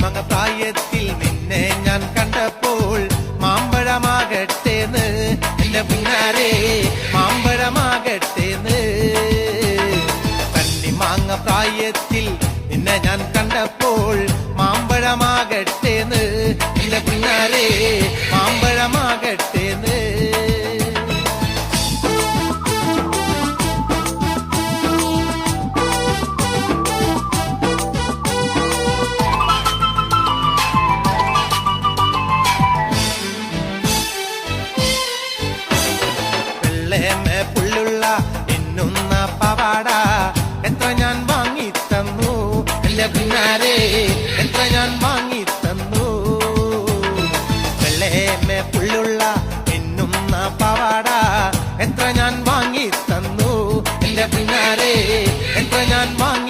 കണ്ണിമങ്ങ പ്രായത്തിൽ നിന്നെ ഞാൻ കണ്ടപ്പോൾ മാമ്പഴമാകട്ടേന്ന് എന്റെ പിന്നാരെ മാമ്പഴമാകട്ടേന്ന് കണ്ണിമാങ്ങ പ്രായത്തിൽ നിന്നെ ഞാൻ കണ്ടപ്പോൾ മാമ്പഴമാകട്ടേന്ന് എന്റെ പിന്നാരെ മാമ്പഴമാകട്ടേന്ന് പുള്ളുള്ള എന്നുന്ന പവാട എത്ര ഞാൻ വാങ്ങി തന്നു എന്റെ പിന്നാരെ എത്ര ഞാൻ വാങ്ങി തന്നു വെള്ളേമേ പുള്ളുള്ള എന്നുന്ന പവാട എത്ര ഞാൻ വാങ്ങി തന്നു എന്റെ പിന്നാരെ എത്ര ഞാൻ വാങ്ങി